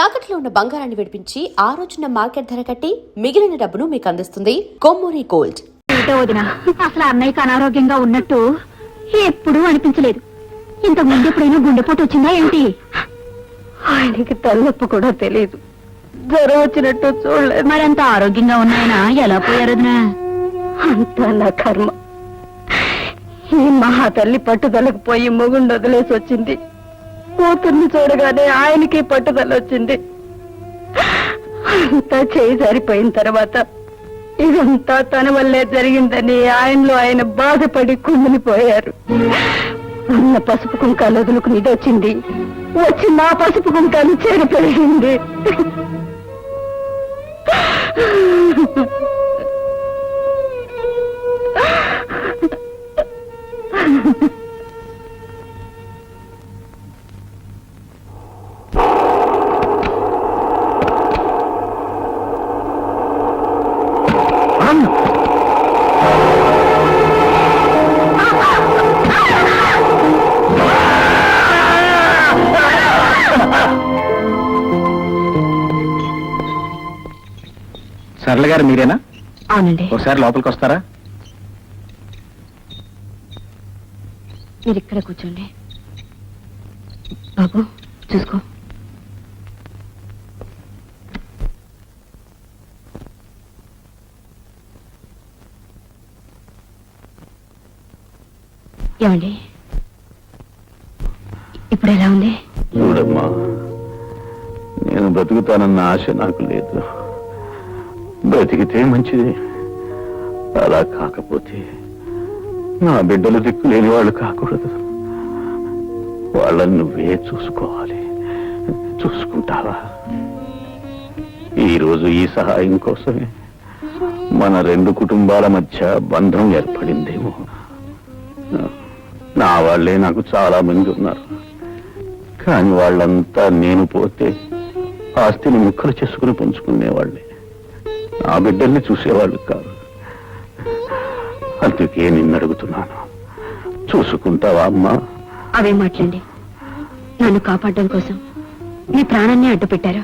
తాకట్లో ఉన్న బంగారాన్ని విడిపించి ఆ రోజున మార్కెట్ ధర కట్టి మిగిలిన డబ్బును మీకు అందిస్తుంది కొమ్మూరి గోల్డ్. అసలు అన్నయ్యకి అనారోగ్యంగా ఉన్నట్టు ఎప్పుడూ అనిపించలేదు. ఇంతకు ముందు ఎప్పుడైనా గుండెపోటు వచ్చిందా ఏంటి? ఆయనకి తలనొప్పి కూడా తెలియదు, జ్వరం వచ్చినట్టు చూడలేదు. మరంత ఆరోగ్యంగా ఉన్నాయన ఎలా పోయారు? అంతా నా కర్మ. ఈ మహా తల్లి పట్టుదలకు పోయి మొగుండు వదిలేసి వచ్చింది. కూతుర్ని చూడగానే ఆయనకి పట్టుదల వచ్చింది. అంతా చేయి జారిపోయిన తర్వాత ఇదంతా తన వల్లే జరిగిందని ఆయనలో ఆయన బాధపడి కుమిలిపోయారు. ఉన్న పసుపు కుంకాలు వదులుకుని ఇది వచ్చింది, వచ్చి నా పసుపు కుంకాలు చెరిపోయింది. సరళ గారు మీరేనా? అవునండి. ఒకసారి లోపలికి వస్తారా? మీరు ఇక్కడ కూర్చోండి. బాబు చూసుకో. ఏమండి ఇప్పుడు ఎలా ఉంది? చూడమ్మా, నేను బ్రతుకుతానన్న ఆశ నాకు లేదు. బ్రతికితే మంచిది, అలా కాకపోతే నా బిడ్డలు దిక్కు లేని వాళ్ళు కాకూడదు. వాళ్ళని నువ్వే చూసుకోవాలి. చూసుకుంటావా? ఈరోజు ఈ సహాయం కోసమే మన రెండు కుటుంబాల మధ్య బంధం ఏర్పడిందేమో. నా వాళ్లే నాకు చాలా మంది ఉన్నారు, కానీ వాళ్ళంతా నేను పోతే ఆస్తిని ముక్కలు చేసుకుని పంచుకునేవాళ్లే. ఆ బిడ్డల్ని చూసేవాళ్ళు కాదు. అందుకే నిన్ను అడుగుతున్నాను, చూసుకుంటావా అమ్మా? అవే మాట్లాడండి. నన్ను కాపాడడం కోసం మీ ప్రాణాన్ని అడ్డు పెట్టారు.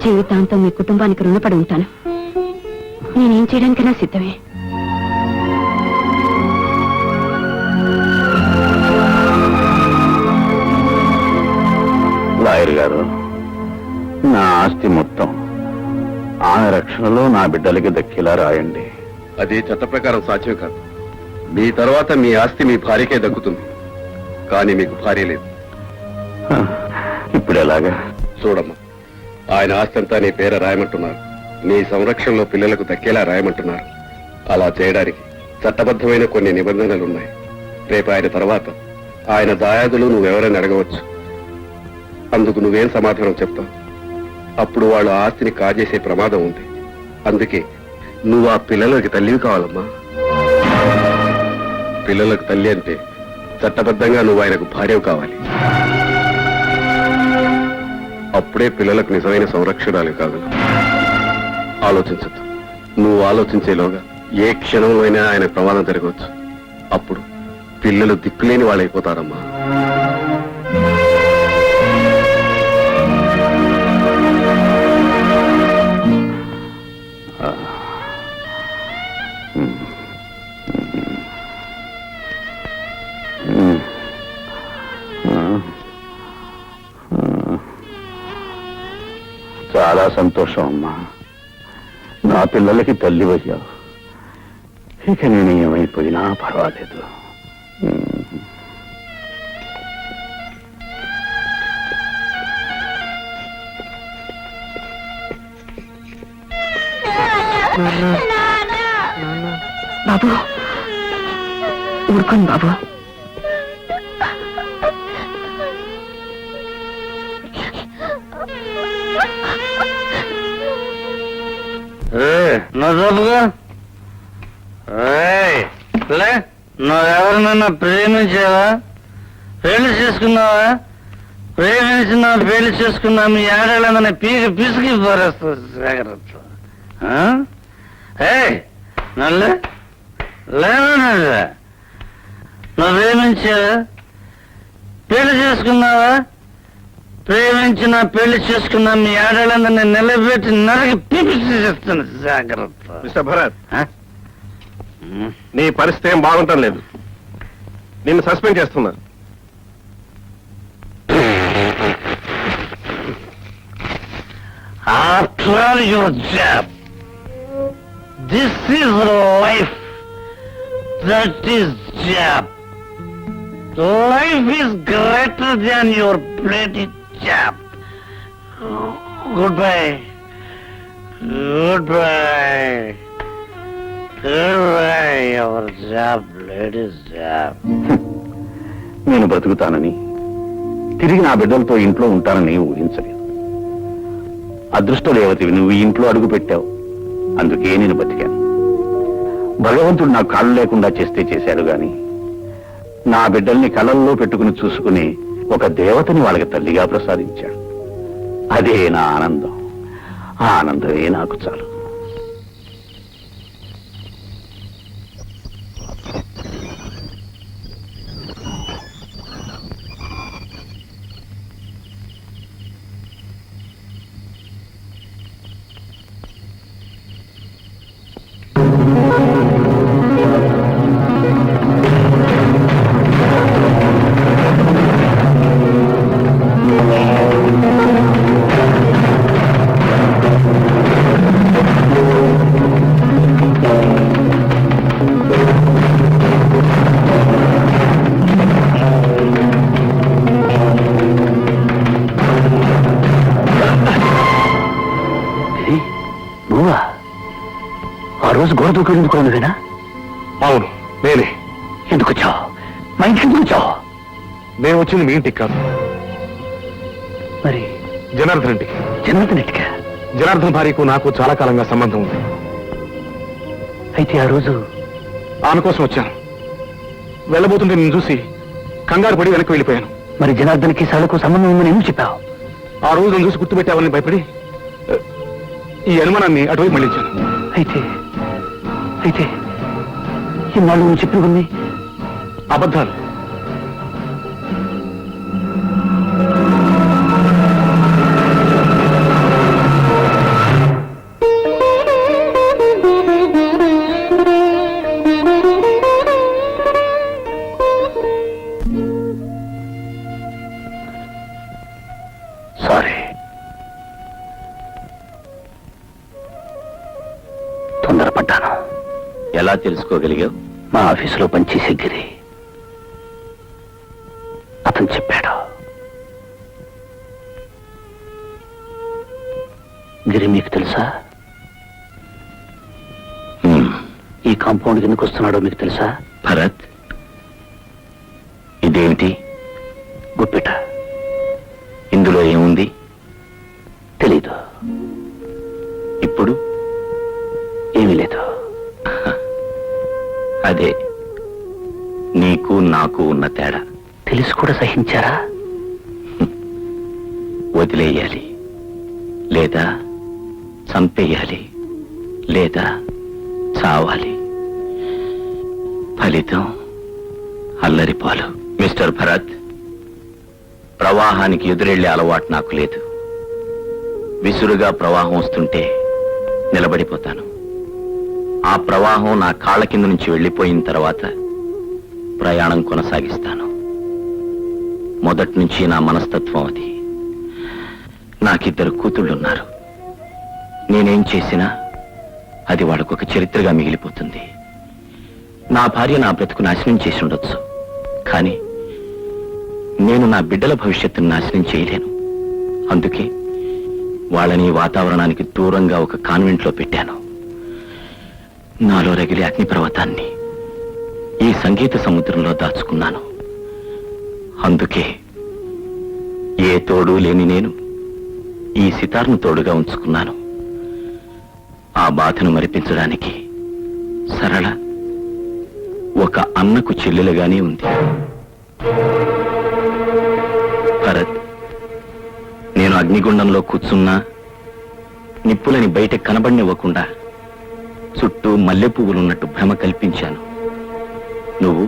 జీవితాంతం మీ కుటుంబానికి రుణపడి ఉంటాను. నేనేం చేయడానికైనా సిద్ధమే. లాయర్ గారు, నా ఆస్తి మొత్తం ఆమె రక్షణలో నా బిడ్డలకి దక్కేలా రాయండి. అది చట్ట ప్రకారం సాధ్యం కాదు. మీ తర్వాత మీ ఆస్తి మీ భార్యకే దక్కుతుంది, కానీ మీకు భార్య లేదు. ఇప్పుడు ఎలాగా? చూడమ్మా, ఆయన ఆస్తి అంతా నీ పేర రాయమంటున్నారు. నీ సంరక్షణలో పిల్లలకు దక్కేలా రాయమంటున్నారు. అలా చేయడానికి చట్టబద్ధమైన కొన్ని నిబంధనలున్నాయి. రేపు ఆయన తర్వాత ఆయన దాయాదులు నువ్వెవరైనా అడగవచ్చు. అందుకు నువ్వేం సమాధానం చెప్తావు? అప్పుడు వాళ్ళు ఆస్తిని కాజేసే ప్రమాదం ఉంది. అందుకే నువ్వు ఆ పిల్లలకి తల్లివి కావాలమ్మా. పిల్లలకు తల్లి అంటే చట్టబద్ధంగా నువ్వు ఆయనకు భార్యవు కావాలి. అప్పుడే పిల్లలకు నిజమైన సంరక్షణలు కాగలవు. ఆలోచించద్దు. నువ్వు ఆలోచించేలోగా ఏ క్షణంలో అయినా ఆయన ప్రమాదం జరగవచ్చు. అప్పుడు పిల్లలు దిక్కులేని వాళ్ళైపోతారమ్మా. చాలా సంతోషం అమ్మా, నా పిల్లలకి తల్లి అయ్యావు. ఇక నేను ఏమైపోయినా పర్వాలేదు. బాబు ఊరుకోండి బాబు. నువ్వెవరినన్నా ప్రేమించావా? పెళ్లి చేసుకున్నావా? ప్రేమించినా పెళ్లి చేసుకున్నా మీ ఆడేళ్ళని పీకి పిసికి పారేస్తుంది జాగ్రత్త. నల్లే లేదా? నువ్వు ప్రేమించావా? పెళ్లి చేసుకున్నావా? ప్రేమించిన పెళ్లి చేసుకున్న మీ ఆడవాళ్ళందరినీ నిలబెట్టి నరకి పిలిచేస్తాను. జాగ్రత్త. మిస్టర్ భరత్, ఆ? నీ పరిస్థితి ఏం బాగుంటం లేదు. నిన్ను సస్పెండ్ చేస్తున్నా. After all your job, this is life. That is job. Life is greater than your bloody job. Goodbye. Goodbye. Goodbye, your job, ladies' job. నేను బతుకుతానని, తిరిగి నా బిడ్డలతో ఇంట్లో ఉంటానని ఊహించలేదు. అదృష్ట దేవతవి నువ్వు ఈ ఇంట్లో అడుగు పెట్టావు, అందుకే నేను బతికాను. భగవంతుడు నాకు కాళ్ళు లేకుండా చేస్తే చేశాడు గాని, నా బిడ్డల్ని కళ్ళల్లో పెట్టుకుని చూసుకుని ఒక దేవతని వాళ్ళకి తల్లిగా ప్రసాదించాడు. అదే నా ఆనందం. ఆ ఆనందమే నాకు చాలు. ఆ రోజు గోడ దూకెళ్ళిందుకున్నదేనా? అవును, నేనే. ఎందుకు వచ్చావు? మా ఇంటికి ఎందుకు వచ్చావు? నేను వచ్చింది మీ ఇంటికి కాదు, మరి జనార్దన్ ఇంటికి. జనార్దన్ ఇంటికా? జనార్దన్ భార్యకు నాకు చాలా కాలంగా సంబంధం ఉంది. అయితే ఆ రోజు ఆమె కోసం వచ్చాను. వెళ్ళబోతుంటే నేను చూసి కంగారు పడి వెనక్కి వెళ్ళిపోయాను. మరి జనార్దన్కి సాలకు సంబంధం ఉందని ఎందుకు చెప్పావు? ఆ రోజు నన్ను చూసి గుర్తుపెట్టావని భయపడి ఈ అనుమానాన్ని అటువైపు మళ్ళించాను. అయితే అయితే ఇన్నాళ్ళు నువ్వు చెప్పినవన్నీ అబద్ధాలు. సారీ. తొందరపడ్డాను. ఎలా తెలుసుకోగలిగావు? మా ఆఫీసులో పనిచేసే గిరి అతను చెప్పాడు. గిరి మీకు తెలుసా? ఈ కాంపౌండ్ ఎందుకు వస్తున్నాడో మీకు తెలుసా? భరత్, ఇదేమిటి? గుప్పిట. ఇందులో ఏముంది? తెలీదు. ఇప్పుడు ఏమీ లేదు. అదే నీకు నాకు ఉన్న తేడా. తెలిసి కూడా సహించారా? వదిలేయాలి, లేదా చంపేయాలి, లేదా చావాలి. ఫలితం అల్లరిపాలు. మిస్టర్ భరత్, ప్రవాహానికి ఎదురెళ్లే అలవాటు నాకు లేదు. విసురుగా ప్రవాహం వస్తుంటే నిలబడిపోతాను. ఆ ప్రవాహం నా కాళ్ళ కింద నుంచి వెళ్ళిపోయిన తర్వాత ప్రయాణం కొనసాగిస్తాను. మొదటి నుంచి నా మనస్తత్వం అది. నాకిద్దరు కూతుళ్ళున్నారు. నేనేం చేసినా అది వాళ్ళకొక చరిత్రగా మిగిలిపోతుంది. నా భార్య నా బ్రతుకు నాశనం చేసి ఉండొచ్చు, కానీ నేను నా బిడ్డల భవిష్యత్తును నాశనం చేయలేను. అందుకే వాళ్ళని వాతావరణానికి దూరంగా ఒక కాన్వెంట్లో పెట్టాను. నాలో రగిలే అగ్నిపర్వతాన్ని ఈ సంగీత సముద్రంలో దాచుకున్నాను. అందుకే ఏ తోడు లేని నేను ఈ సితార్ను తోడుగా ఉంచుకున్నాను. ఆ బాధను మరిపించడానికి సరళ ఒక అన్నకు చెల్లెలుగానే ఉంది. భరత్, నేను అగ్నిగుండంలో కూర్చున్నా నిప్పులని బయట కనబడినివ్వకుండా చుట్టూ మల్లెపువ్వులున్నట్టు భ్రమ కల్పించాను. నువ్వు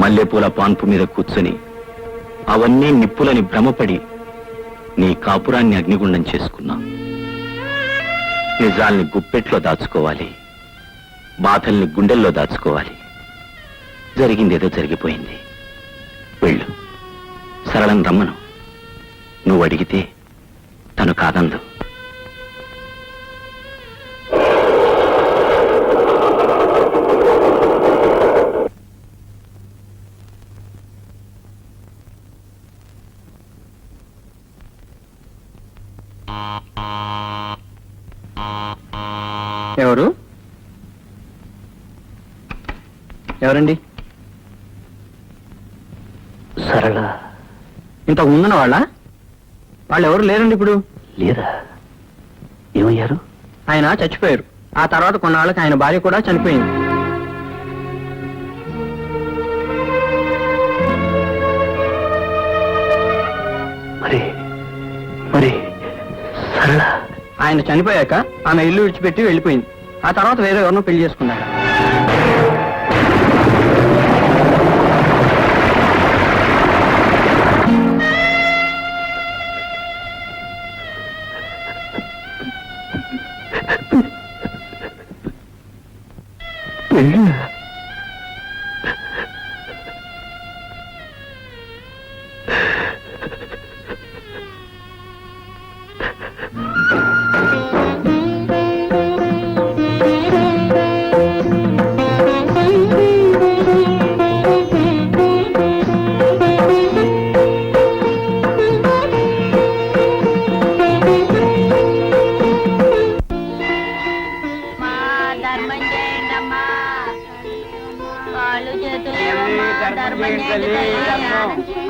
మల్లెపూల పాన్పు మీద కూర్చొని అవన్నీ నిప్పులని భ్రమపడి నీ కాపురాన్ని అగ్నిగుండం చేసుకున్నా. నిజాల్ని గుప్పెట్లో దాచుకోవాలి, బాధల్ని గుండెల్లో దాచుకోవాలి. జరిగిందేదో జరిగిపోయింది. వెళ్ళు, సరళం రమ్మను. నువ్వు అడిగితే తను కాదందు. ఎవరు? ఎవరండి? సరళ ఇంతకు ముందున్న వాళ్ళు ఎవరు లేరండి ఇప్పుడు. లేదా? ఏమయ్యారు? ఆయన చచ్చిపోయారు. ఆ తర్వాత కొన్నాళ్ళకి ఆయన భార్య కూడా చనిపోయింది. మరి మరి సరళ ఆయన చనిపోయాక ఆమె ఇల్లు విడిచిపెట్టి వెళ్ళిపోయింది. ఆ తర్వాత వేరే ఎవరినో పెళ్లి చేసుకున్నాడు.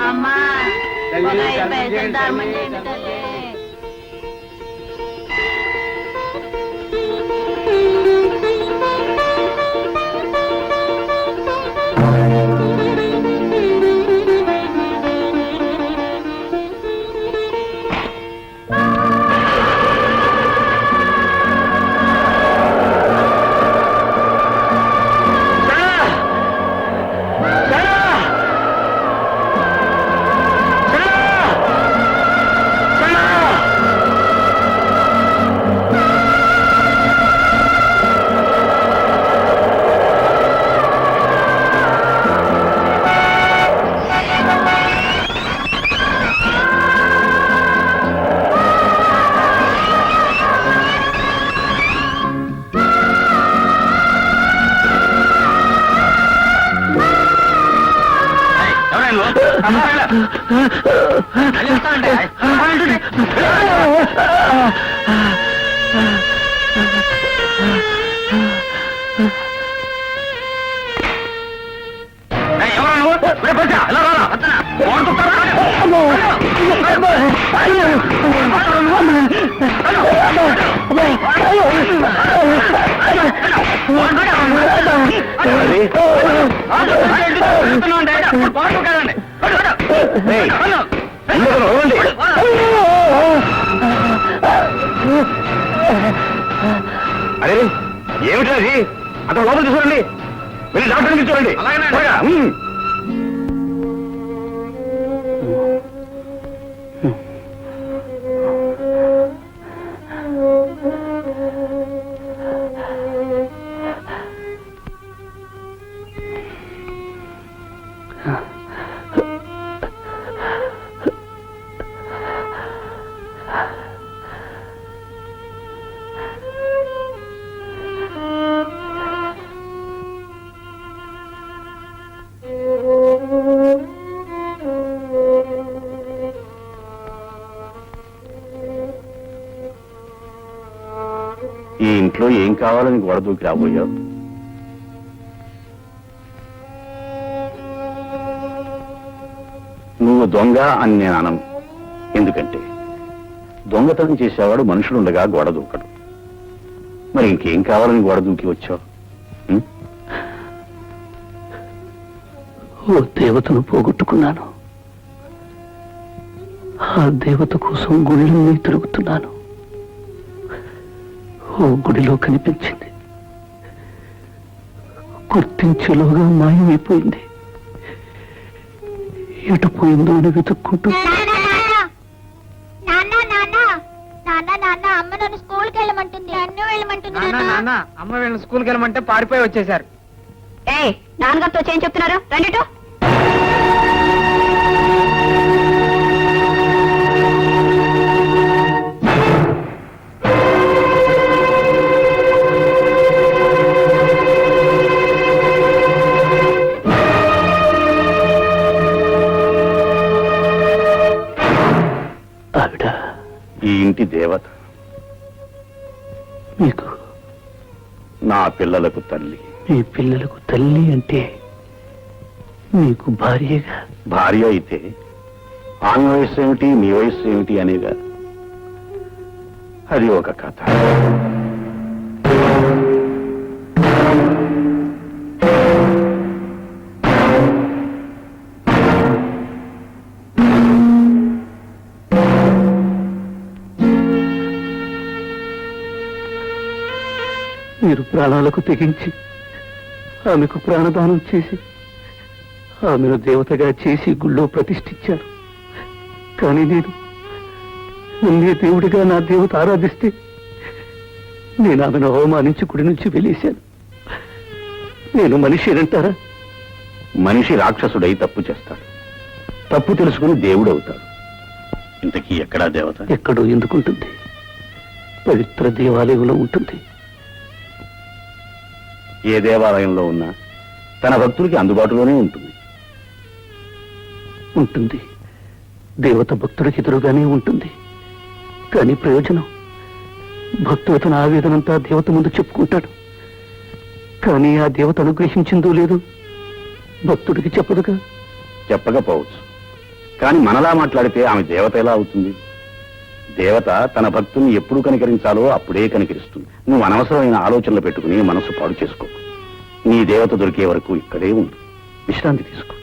అమ్మా ధర్మం చేయండి తల్లి. అరే ఏమిటా అది? అతను లోపల చూడండి, వెళ్ళి డాక్టర్ని చూడండి. ఈ ఇంట్లో ఏం కావాలని గోడ దూకి రాబోయావు? నువ్వు దొంగ అని నేను అనను. ఎందుకంటే దొంగతనం చేసేవాడు మనుషులుండగా గోడ దూకడు. మరి ఇంకేం కావాలని గోడ దూకి వచ్చావు? ఓ దేవతను పోగొట్టుకున్నాను. ఆ దేవత కోసం గుళ్ళన్నీ తిరుగుతున్నాను. ఓ గుడిలో కనిపించింది. గుర్తించేలోగా మాయమైపోయింది. ఎటు పోయిందో అని వెతుక్కుంటూ నాన్న నాన్న నాన్న నాన్న అమ్మ నన్ను స్కూల్కి వెళ్ళమంటుంది నన్ను వెళ్ళమంటుంది నాన్న అమ్మ వీళ్ళని స్కూల్కి వెళ్ళమంటే పారిపోయి వచ్చేసారు. ఏయ్ నాన్నగారితో ఏం చెప్తున్నారు రండిటో ఆవిడ ఈ ఇంటి దేవత, మీకు నా పిల్లలకు తల్లి. మీ పిల్లలకు తల్లి అంటే మీకు భార్యగా. భార్య అయితే ఆమె వయస్సు ఏమిటి, మీ వయస్సు ఏమిటి అనేగా. అది ఒక కథ. మీరు ప్రాణాలకు తెగించి ఆమెకు ప్రాణదానం చేసి ఆమెను దేవతగా చేసి గుళ్ళో ప్రతిష్ఠించారు. కానీ నేను నన్నే దేవుడిగా నా దేవత ఆరాధిస్తే నేను ఆమెను అవమానించి గుడి నుంచి వెలేశాను. నేను మనిషినంటారా? మనిషి రాక్షసుడై తప్పు చేస్తాడు, తప్పు తెలుసుకుని దేవుడు అవుతాడు. ఇంతకీ ఎక్కడా దేవత? ఎక్కడో ఎందుకుంటుంది? పవిత్ర దేవాలయంలో ఉంటుంది. ఏ దేవాలయంలో ఉన్నా తన భక్తులకి అందుబాటులోనే ఉంటుంది. ఉంటుంది. దేవత భక్తుడికి ఎదురుగానే ఉంటుంది. కానీ ప్రయోజనం? భక్తుడు తన ఆవేదనంతా దేవత ముందు చెప్పుకుంటాడు. కానీ ఆ దేవత అనుగ్రహించిందో లేదో భక్తుడికి చెప్పదుగా. చెప్పకపోవచ్చు, కానీ మనలా మాట్లాడితే ఆమె దేవత ఎలా అవుతుంది? దేవత తన భక్తుల్ని ఎప్పుడు కనికరించాలో అప్పుడే కనికరిస్తుంది. నువ్వు అనవసరమైన ఆలోచనలు పెట్టుకుని మనసు పాడు చేసుకో. నీ దేవత దొరికే వరకు ఇక్కడే ఉండు, విశ్రాంతి తీసుకో.